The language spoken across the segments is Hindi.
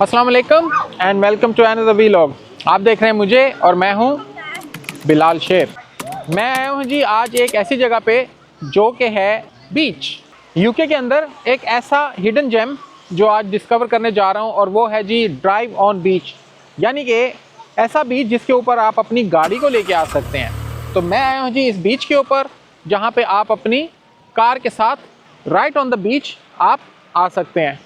अस्सलाम वालेकुम and welcome to another vlog. आप देख रहे हैं मुझे और मैं हूं बिलाल शेर। मैं आया हूं जी आज एक ऐसी जगह पे जो कि है बीच। यूके के अंदर एक ऐसा हिडन जेम जो आज डिस्कवर करने जा रहा हूं और वो है जी ड्राइव ऑन बीच, यानी कि ऐसा बीच जिसके ऊपर आप अपनी गाड़ी को लेके आ सकते हैं। तो मैं आया हूं जी इस बीच के ऊपर जहां पे आप अपनी कार के साथ राइट ऑन द बीच आप आ सकते हैं।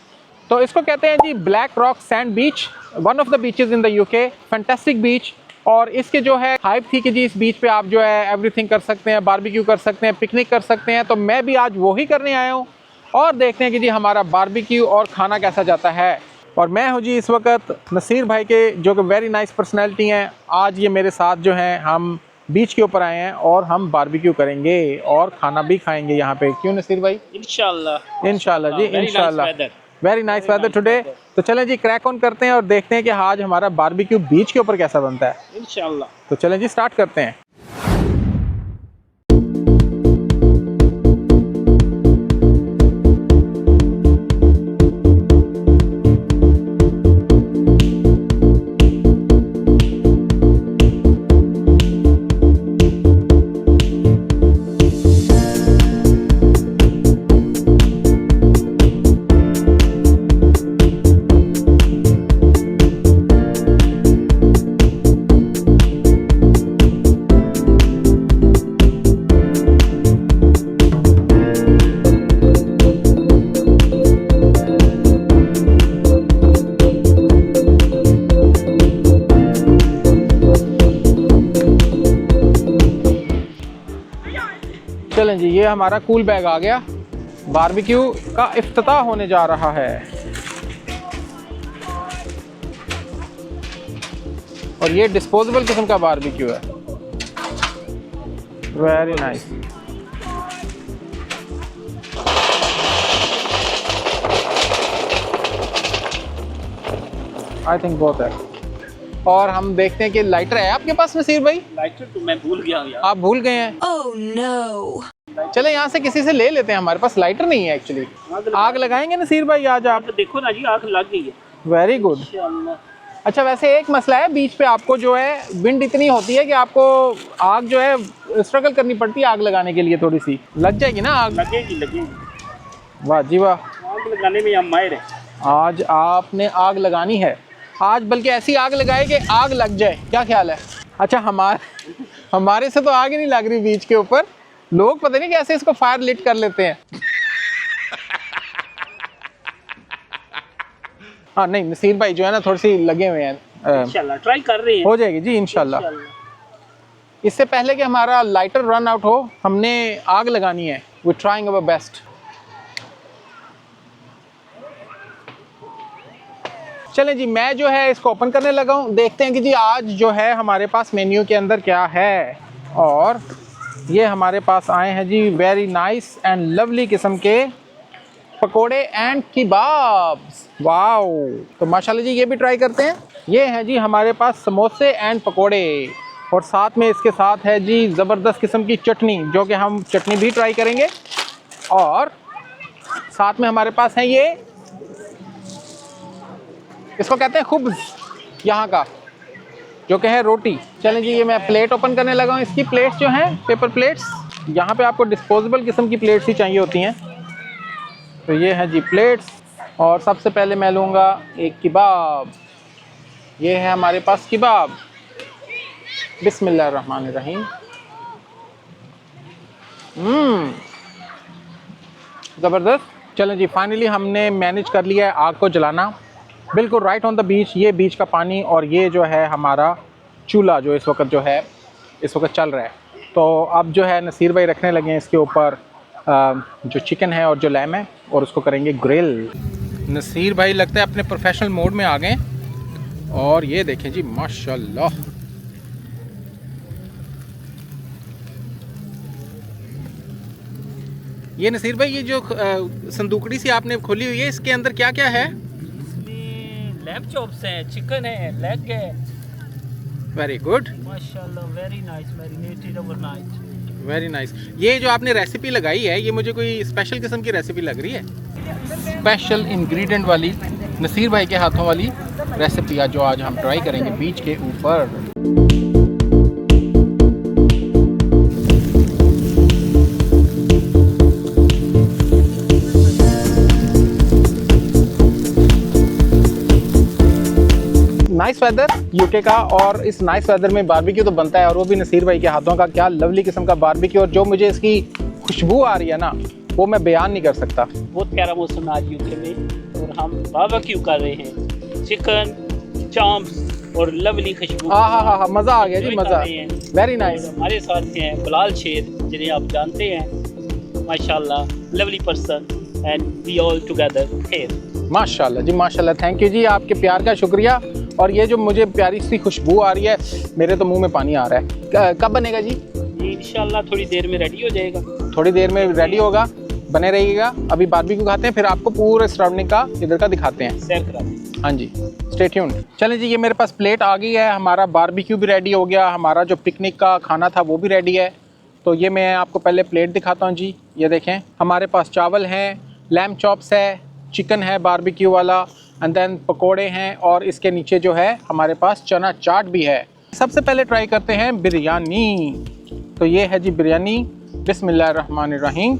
तो इसको कहते हैं जी black rock sand beach, one of the beaches in the UK. Fantastic beach. और इसके जो है हाइप थी कि जी इस बीच पे आप जो है एवरीथिंग कर सकते हैं, बारबेक्यू कर सकते हैं, पिकनिक कर सकते हैं। तो मैं भी आज वही करने आया हूँ और देखते हैं कि जी हमारा बारबेक्यू और खाना कैसा जाता है। और मैं हूँ जी इस वक्त नसीर भाई के, जो कि वेरी नाइस पर्सनैलिटी हैं। आज ये मेरे साथ जो हैं हम बीच के ऊपर आए हैं और हम बारबेक्यू करेंगे और खाना भी खाएंगे यहाँ पे। क्यों नसीर भाई? इंशाल्लाह जी, इंशाल्लाह। Very nice weather today. तो चलें जी क्रैक ऑन करते हैं और देखते हैं कि आज हमारा बारबेक्यू बीच के ऊपर कैसा बनता है इंशाल्लाह। तो चलें जी स्टार्ट करते हैं। चलें जी, ये हमारा कूल बैग आ गया। बारबेक्यू का इफ्तिताह होने जा रहा है और ये डिस्पोजेबल किस्म का बारबेक्यू है। Very nice. आई थिंक बहुत है। और हम देखते हैं कि लाइटर है आपके पास नसीर भाई? लाइटर तो मैं भूल गया यार। आप भूल गए हैं? Oh no! चले यहाँ से किसी से ले लेते हैं, हमारे पास लाइटर नहीं है एक्चुअली। आग लगाएंगे नसीर भाई आज आप? देखो ना जी, आग लग गई है। Very good. अच्छा, वैसे एक मसला है बीच पे, आपको जो है विंड इतनी होती है कि आपको आग जो है स्ट्रगल करनी पड़ती है आग लगाने के लिए। थोड़ी सी लग जाएगी ना आग? लगेगी। वाह जी वाह, आग लगाने में हम माहिर हैं। आज आपने आग लगानी है आज, बल्कि ऐसी आग लगाए कि आग लग जाए। क्या ख्याल है? अच्छा, हमारे से तो आग ही नहीं लग रही बीच के ऊपर। लोग पता नहीं कैसे इसको फायर लिट कर लेते हैं। हाँ नहीं, नसीर भाई जो है ना थोड़ी सी लगे हुए हैं। इंशाल्लाह ट्राई कर रहे हैं। हो जाएगी जी इंशाल्लाह। इससे पहले कि हमारा लाइटर रन आउट हो, हमने आग लगानी है। We trying our best. चलें जी, मैं जो है इसको ओपन करने लगा हूँ। देखते हैं कि जी आज जो है हमारे पास मेन्यू के अंदर क्या है। और ये हमारे पास आए हैं जी वेरी नाइस एंड लवली किस्म के पकोड़े एंड किबाब्स। वाओ, तो माशाल्लाह जी ये भी ट्राई करते हैं। ये है जी हमारे पास समोसे एंड पकोड़े और साथ में इसके साथ है जी ज़बरदस्त किस्म की चटनी, जो कि हम चटनी भी ट्राई करेंगे। और साथ में हमारे पास है ये, इसको कहते हैं खुब्ज़ यहाँ का, जो कि है रोटी। चलें जी, ये मैं प्लेट ओपन करने लगा हूँ। इसकी प्लेट्स जो हैं पेपर प्लेट्स, यहाँ पे आपको डिस्पोजेबल किस्म की प्लेट्स ही चाहिए होती हैं। तो ये है जी प्लेट्स। और सबसे पहले मैं लूँगा एक किबाब। ये है हमारे पास किबाब। बिस्मिल्लाहिर्रहमानिर्रहीम। ज़बरदस्त। चलें जी, फाइनली हमने मैनेज कर लिया है आग को जलाना बिल्कुल राइट ऑन द बीच। ये बीच का पानी और ये जो है हमारा चूल्हा जो इस वक्त चल रहा है। तो अब जो है नसीर भाई रखने लगे हैं इसके ऊपर जो चिकन है और जो लैम है, और उसको करेंगे ग्रिल। नसीर भाई लगता है अपने प्रोफेशनल मोड में आ गए। और ये देखें जी माशाल्लाह, ये नसीर भाई ये जो संदूकड़ी सी आपने खोली हुई है, इसके अंदर क्या क्या है? लैम्ब चॉप्स है, चिकन है, लेग है। वेरी गुड, माशाल्लाह, very nice, marinated overnight. Very nice. ये जो आपने रेसिपी लगाई है, ये मुझे कोई स्पेशल किस्म की रेसिपी लग रही है, स्पेशल इंग्रेडिएंट वाली नसीर भाई के हाथों वाली रेसिपी जो आज हम ट्राई करेंगे बीच के ऊपर। नाइस वेदर यूके का, और इस नाइस वेदर में बारबेक्यू तो बनता है, और वो भी नसीर भाई के हाथों का। क्या लवली किस्म का बारबेक्यू, और जो मुझे इसकी खुशबू आ रही है ना, वो मैं बयान नहीं कर सकता। बहुत प्यारा मौसम है आज यूके में, और हम बारबेक्यू कर रहे हैं। चिकन चॉम्प्स और लवली खुशबू। हाँ, मज़ा आ गया जी, मज़ा। Very nice. हमारे साथ हैं बिलाल शेर, जिन्हें आप जानते हैं, माशाल्लाह lovely person, and we all together here. माशाल्लाह जी, माशाल्लाह। थैंक यू जी, आपके प्यार का शुक्रिया। और ये जो मुझे प्यारी सी खुशबू आ रही है, मेरे तो मुंह में पानी आ रहा है। कब बनेगा जी? ये इंशाल्लाह थोड़ी देर में रेडी हो जाएगा। थोड़ी देर में रेडी होगा, बने रहिएगा। अभी बारबेक्यू खाते हैं, फिर आपको पूरे सराउंडिंग का इधर का दिखाते हैं, सैर करा दें। हाँ जी, स्टे ट्यून्ड। चलें जी, ये मेरे पास प्लेट आ गई है, हमारा बारबेक्यू भी रेडी हो गया, हमारा जो पिकनिक का खाना था वो भी रेडी है। तो ये मैं आपको पहले प्लेट दिखाता हूँ जी। ये देखें, हमारे पास चावल हैं, लैम्ब चॉप्स है, चिकन है बारबेक्यू वाला, एंड देन पकोड़े हैं, और इसके नीचे जो है हमारे पास चना चाट भी है। सबसे पहले ट्राई करते हैं बिरयानी। तो ये है जी बिरयानी, बिस्मिल्लाहिर्रहमानिर्रहीम।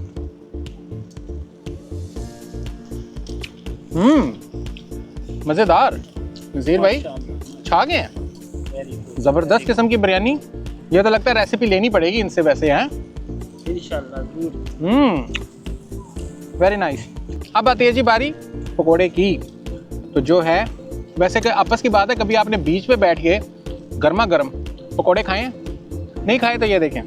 मज़ेदार। नज़ीर भाई छा गए हैं, ज़बरदस्त किस्म की बिरयानी। ये तो लगता है रेसिपी लेनी पड़ेगी इनसे वैसे, हैं इंशाल्लाह। Very nice. अब आती है जी बारी पकोड़े की। तो जो है, वैसे कि आपस की बात है, कभी आपने बीच पे बैठ के गर्मा गर्म पकोड़े खाए हैं? नहीं खाए तो ये देखें।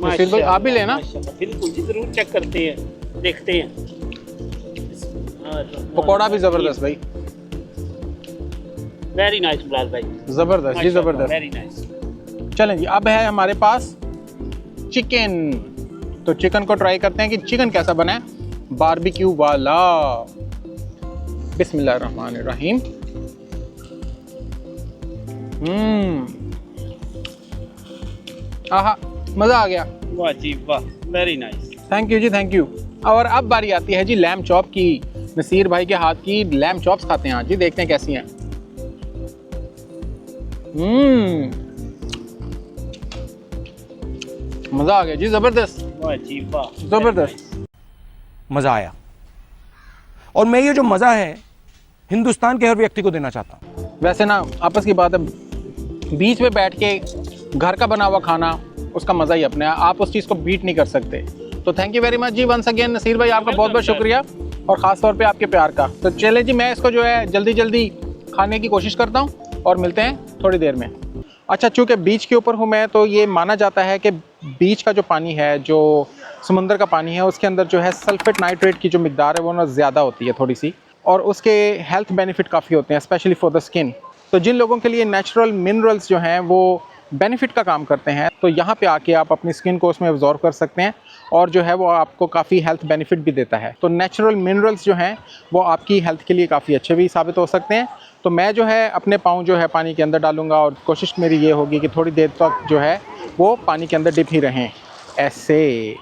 भाई आप भी लेना। बिल्कुल जी, जरूर चेक करते हैं, देखते हैं। पकोड़ा भी जबरदस्त भाई, वेरी नाइस बिलाल भाई, जबरदस्त जी, जबरदस्त। Very nice. चलें जी, अब है हमारे पास चिकन। तो चिकन को ट्राई करते हैं कि चिकन कैसा बना है बारबेक्यू वाला। बिस्मिल्लाहिर्रहमानिर्रहीम। आहा, मज़ा आ गया। वाह जी वाह, वेरी नाइस। थैंक यू जी, थैंक यू। और अब बारी आती है जी लैम्ब चॉप की। नसीर भाई के हाथ की लैम्ब चॉप्स खाते हैं आज जी, देखते हैं कैसी हैं। मज़ा आ गया जी, ज़बरदस्त। वाह जी वाह, ज़बरदस्त। मज़ा आया, और मैं ये जो मज़ा है हिंदुस्तान के हर व्यक्ति को देना चाहता हूँ। वैसे ना आपस की बात है, बीच में बैठ के घर का बना हुआ खाना, उसका मज़ा ही अपने, आप उस चीज़ को बीट नहीं कर सकते। तो थैंक यू वेरी मच जी वंस अगेन नसीर भाई, आपका बहुत बहुत शुक्रिया, और ख़ास तौर पे आपके प्यार का। तो चले जी, मैं इसको जो है जल्दी जल्दी खाने की कोशिश करता हूँ, और मिलते हैं थोड़ी देर में। अच्छा, चूँकि बीच के ऊपर हूँ मैं, तो ये माना जाता है कि बीच का जो पानी है, जो समुंदर का पानी है, उसके अंदर जो है सल्फेट नाइट्रेट की जो मिकदार है वो ना ज़्यादा होती है थोड़ी सी, और उसके हेल्थ बेनिफिट काफ़ी होते हैं, स्पेशली फॉर द स्किन। तो जिन लोगों के लिए नेचुरल मिनरल्स जो हैं वो बेनिफिट का काम करते हैं, तो यहाँ पे आके आप अपनी स्किन को उसमें एब्जॉर्ब कर सकते हैं, और जो है वो आपको काफ़ी हेल्थ बेनिफिट भी देता है। तो नेचुरल मिनरल्स जो हैं वो आपकी हेल्थ के लिए काफ़ी अच्छे भी साबित हो सकते हैं। तो मैं जो है अपने पाँव जो है पानी के अंदर डालूँगा, और कोशिश मेरी ये होगी कि थोड़ी देर तक जो है वो पानी के अंदर डिप ही रहें, ऐसे।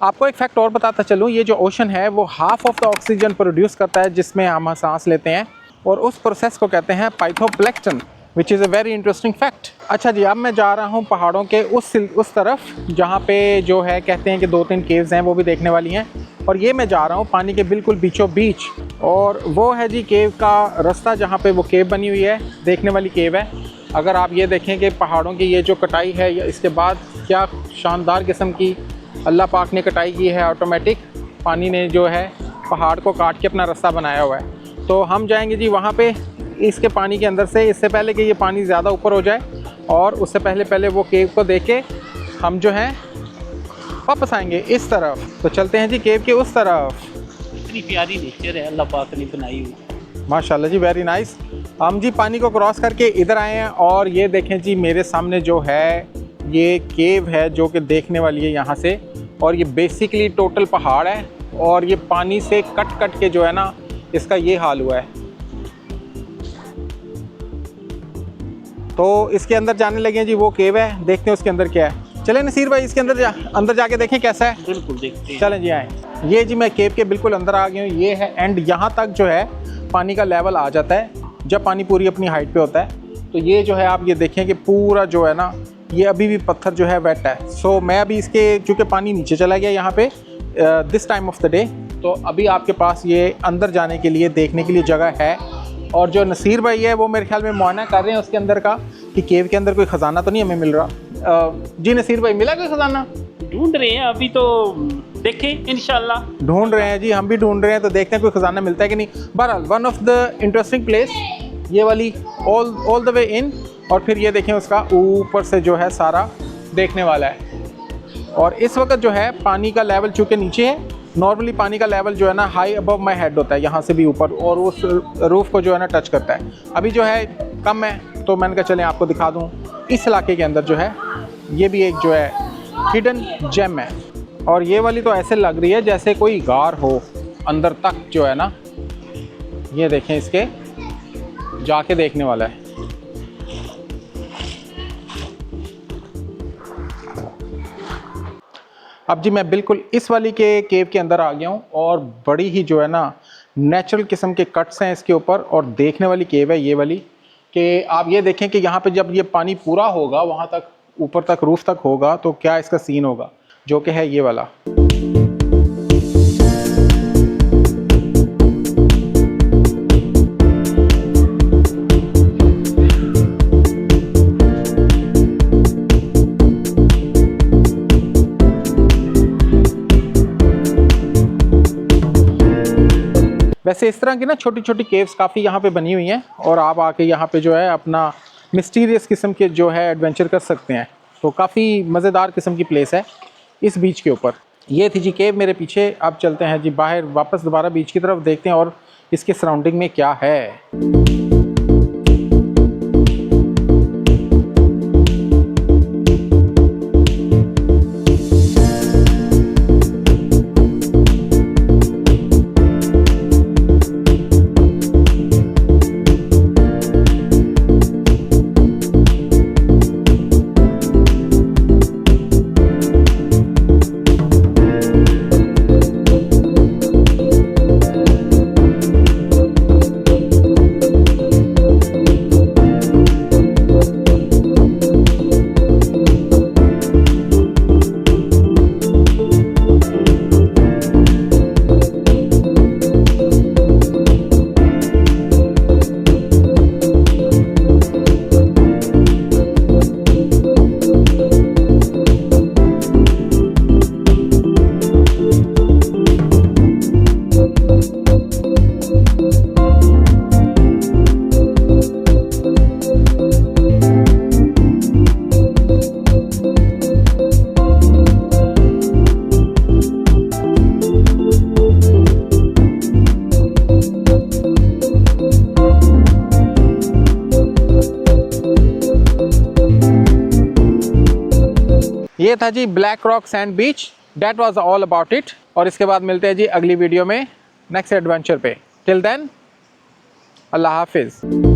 आपको एक फैक्ट और बताता चलूँ, ये जो ओशन है वो half of the oxygen produce करता है जिसमें हम सांस लेते हैं, और उस प्रोसेस को कहते हैं phytoplankton, which is a very interesting fact. अच्छा जी, अब मैं जा रहा हूँ पहाड़ों के उस तरफ, जहाँ पे जो है कहते हैं कि 2-3 केव्स हैं, वो भी देखने वाली हैं। और ये मैं जा रहा हूँ पानी के बिल्कुल बीचों बीच, और वो है जी केव का रास्ता, जहाँ पे वो केव बनी हुई है, देखने वाली केव है। अगर आप ये देखें कि पहाड़ों की ये जो कटाई है, इसके बाद क्या शानदार किस्म की अल्लाह पाक ने कटाई की है, ऑटोमेटिक पानी ने जो है पहाड़ को काट के अपना रास्ता बनाया हुआ है। तो हम जाएंगे जी वहाँ पे, इसके पानी के अंदर से, इससे पहले कि ये पानी ज़्यादा ऊपर हो जाए, और उससे पहले वो केव को देख के हम जो है वापस आएंगे इस तरफ। तो चलते हैं जी केव के उस तरफ। इतनी प्यारी नेचर है अल्लाह पाक ने बनाई हुई, माशाल्लाह जी, वेरी नाइस। हम जी पानी को क्रॉस करके इधर आए हैं, और ये देखें जी मेरे सामने जो है ये केव है जो कि देखने वाली है यहाँ से, और ये बेसिकली टोटल पहाड़ है, और ये पानी से कट कट के जो है ना इसका ये हाल हुआ है। तो इसके अंदर जाने लगे हैं जी, वो केव है, देखते हैं उसके अंदर क्या है। चलें नसीर भाई इसके अंदर जाके देखें कैसा है। बिल्कुल देखते हैं। चलें जी आए। ये जी मैं केव के बिल्कुल अंदर आ गया हूँ, ये है एंड यहाँ तक जो है पानी का लेवल आ जाता है जब पानी पूरी अपनी हाइट पे होता है। तो ये जो है आप ये देखें कि पूरा जो है ना ये अभी भी पत्थर जो है वेट है। सो मैं अभी इसके चूँकि पानी नीचे चला गया यहाँ पे this time of the day, तो अभी आपके पास ये अंदर जाने के लिए देखने के लिए जगह है। और जो नसीर भाई है वो मेरे ख्याल में मुआयना कर रहे हैं उसके अंदर का कि केव के अंदर कोई ख़जाना तो नहीं हमें मिल रहा। जी नसीर भाई मिला कोई ख़जाना? ढूंढ रहे हैं अभी, तो देखें इंशाल्लाह। ढूंढ रहे हैं जी, हम भी ढूंढ रहे हैं, तो देखते हैं कोई ख़जाना मिलता है कि नहीं। बहरहाल one of the interesting place ये वाली ऑल द वे इन, और फिर ये देखें उसका ऊपर से जो है सारा देखने वाला है। और इस वक्त जो है पानी का लेवल चूँकि नीचे है, नॉर्मली पानी का लेवल जो है ना हाई अबव माई हेड होता है, यहाँ से भी ऊपर, और उस रूफ़ को जो है ना टच करता है। अभी जो है कम है, तो मैंने कहा चलें आपको दिखा दूँ। इस इलाके के अंदर जो है ये भी एक जो है हिडन जेम है, और ये वाली तो ऐसे लग रही है जैसे कोई गार हो अंदर तक जो है ना। ये देखें, इसके जाके देखने वाला है। अब जी मैं बिल्कुल इस वाली के केव के अंदर आ गया हूँ, और बड़ी ही जो है ना नेचुरल किस्म के कट्स हैं इसके ऊपर, और देखने वाली केव है ये वाली। कि आप ये देखें कि यहाँ पे जब ये पानी पूरा होगा वहाँ तक ऊपर तक रूफ तक होगा तो क्या इसका सीन होगा, जो कि है ये वाला। वैसे इस तरह की ना छोटी छोटी केव्स काफ़ी यहाँ पे बनी हुई हैं, और आप आके यहाँ पे जो है अपना मिस्टीरियस किस्म के जो है एडवेंचर कर सकते हैं। तो काफ़ी मज़ेदार किस्म की प्लेस है इस बीच के ऊपर। ये थी जी केव मेरे पीछे। अब चलते हैं जी बाहर वापस दोबारा बीच की तरफ, देखते हैं और इसके सराउंडिंग में क्या है। ये था जी black rock sand beach, that was all about it. और इसके बाद मिलते हैं जी अगली वीडियो में नेक्स्ट एडवेंचर पे। टिल देन अल्लाह हाफिज़।